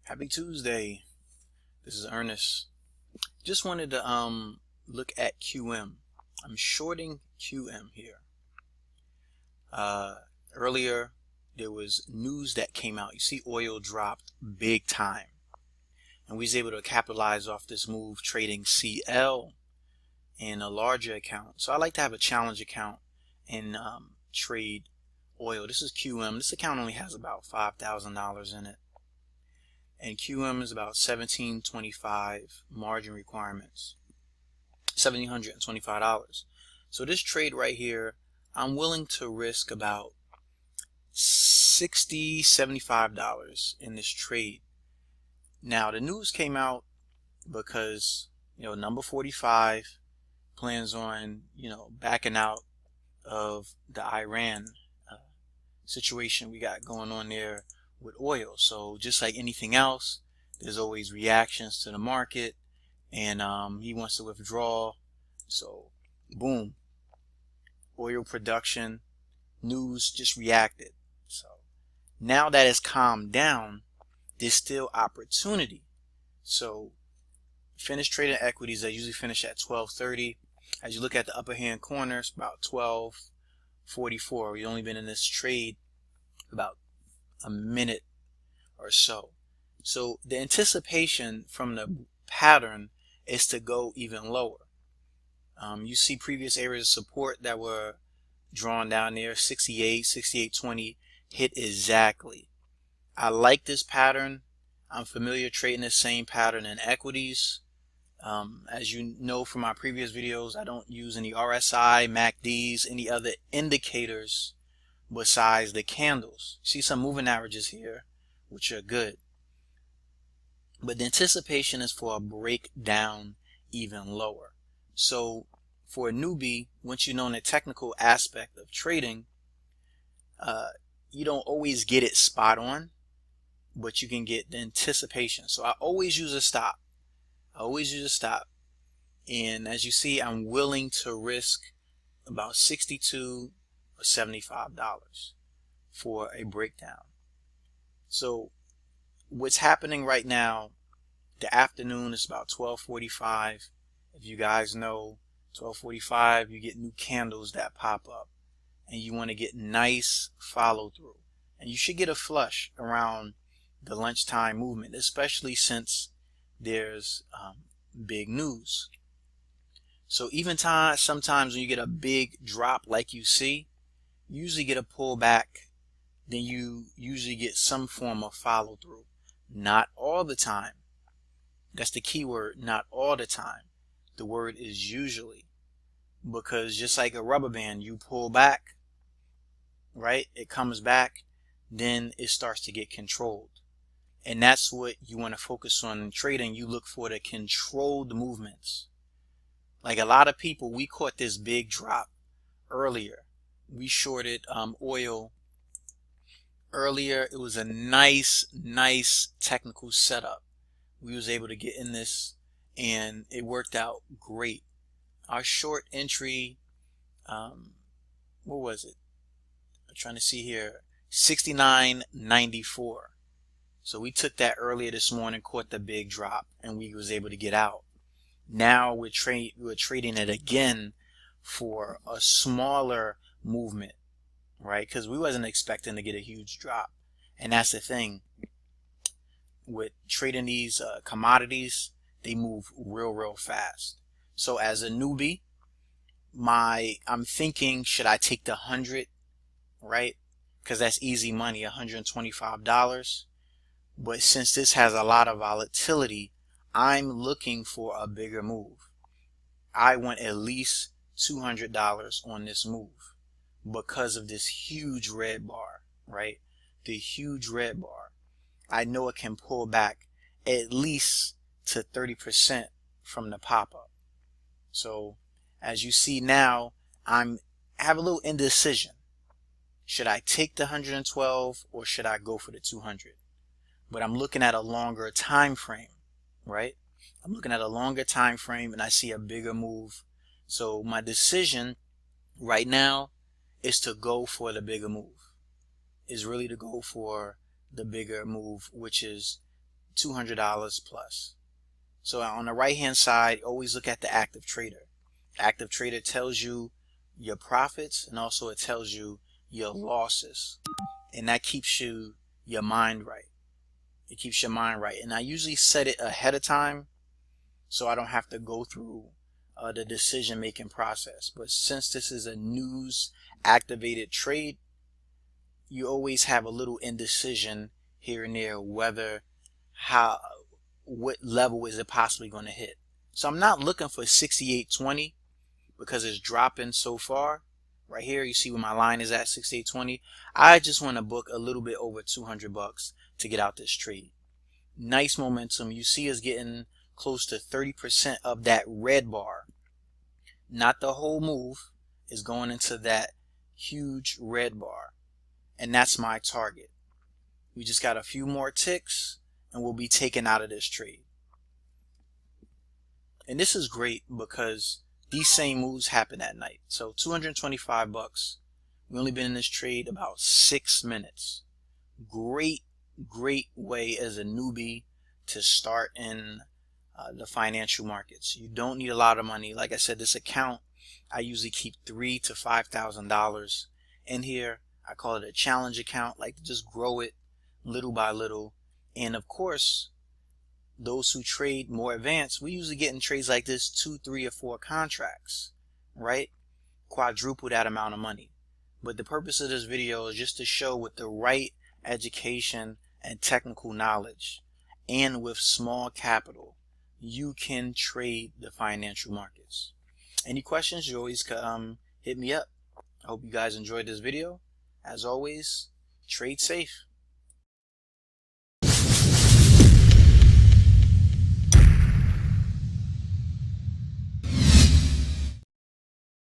Happy Tuesday. This is Ernest. Just wanted to look at QM. I'm shorting QM here. Earlier there was news that came out. You see oil dropped big time, and we was able to capitalize off this move trading CL in a larger account. So I like to have a challenge account and trade oil. This is QM. This account only has about $5,000 in it. And QM is about 1725 margin requirements, $1,725. So this trade right here, I'm willing to risk about $60, $75 in this trade. Now the news came out because number 45 plans on backing out of the Iran situation we got going on there with oil. So just like anything else, there's always reactions to the market, and he wants to withdraw. So boom, oil production news just reacted. So now that it's calmed down, there's still opportunity. So finish trading equities. I usually finish at 12:30. As you look at the upper hand corner, it's about 12:44. We've only been in this trade about a minute or so. So the anticipation from the pattern is to go even lower. You see previous areas of support that were drawn down there, 68, 68.20, hit exactly. I like this pattern. I'm familiar trading the same pattern in equities. As you know from my previous videos, I don't use any RSI, MACDs, any other indicators besides the candles. See some moving averages here, which are good. But the anticipation is for a breakdown even lower. So for a newbie, once you know the technical aspect of trading, you don't always get it spot on, but you can get the anticipation. So I always use a stop. And as you see, I'm willing to risk about $62 or $75 for a breakdown. So what's happening right now, the afternoon is about 12:45. If you guys know, 12:45, you get new candles that pop up, and you want to get nice follow through. And you should get a flush around the lunchtime movement, especially since there's big news. So even sometimes when you get a big drop like you see, you usually get a pullback, then you usually get some form of follow through. Not all the time. That's the key word, not all the time. The word is usually, because just like a rubber band, you pull back, right? It comes back, then it starts to get controlled. And that's what you want to focus on in trading. You look for the controlled movements. Like a lot of people, we caught this big drop earlier. We shorted oil earlier. It was a nice technical setup. We was able to get in this, and it worked out great. Our short entry, what was it? I'm trying to see here, 69.94. So we took that earlier this morning, caught the big drop, and we was able to get out. Now we're trading it again for a smaller movement, right? Because we wasn't expecting to get a huge drop. And that's the thing with trading these commodities, they move real fast. So as a newbie, I'm thinking, should I take the 100, right? Because that's easy money, $125. But since this has a lot of volatility, I'm looking for a bigger move. I want at least $200 on this move because of this huge red bar, right? The huge red bar. I know it can pull back at least to 30% from the pop-up. So as you see now, I have a little indecision. Should I take the 112 or should I go for the 200? But I'm looking at a longer time frame, right? I'm looking at a longer time frame, and I see a bigger move. So my decision right now is to go for the bigger move. Is really to go for the bigger move, which is $200 plus. So on the right hand side, always look at the active trader. Active trader tells you your profits, and also it tells you your losses, and that keeps your mind right. It keeps your mind right. And I usually set it ahead of time so I don't have to go through the decision making process. But since this is a news activated trade, you always have a little indecision here and there whether what level is it possibly going to hit. So I'm not looking for 68.20 because it's dropping so far. Right here you see where my line is at, 68.20. I just want to book a little bit over 200 bucks to get out this trade. Nice momentum. You see us getting close to 30% of that red bar. Not the whole move, is going into that huge red bar, and that's my target. We just got a few more ticks and we'll be taken out of this trade. And this is great because these same moves happen at night. So 225 bucks. We only been in this trade about 6 minutes. Great way as a newbie to start in the financial markets. You don't need a lot of money. Like I said, this account, I usually keep $3,000 to $5,000 in here. I call it a challenge account, like to just grow it little by little. And of course, those who trade more advanced, we usually get in trades like this 2, 3, or 4 contracts, right? Quadruple that amount of money. But the purpose of this video is just to show with the right education and technical knowledge, and with small capital, you can trade the financial markets. Any questions, you always hit me up. I hope you guys enjoyed this video. As always, trade safe.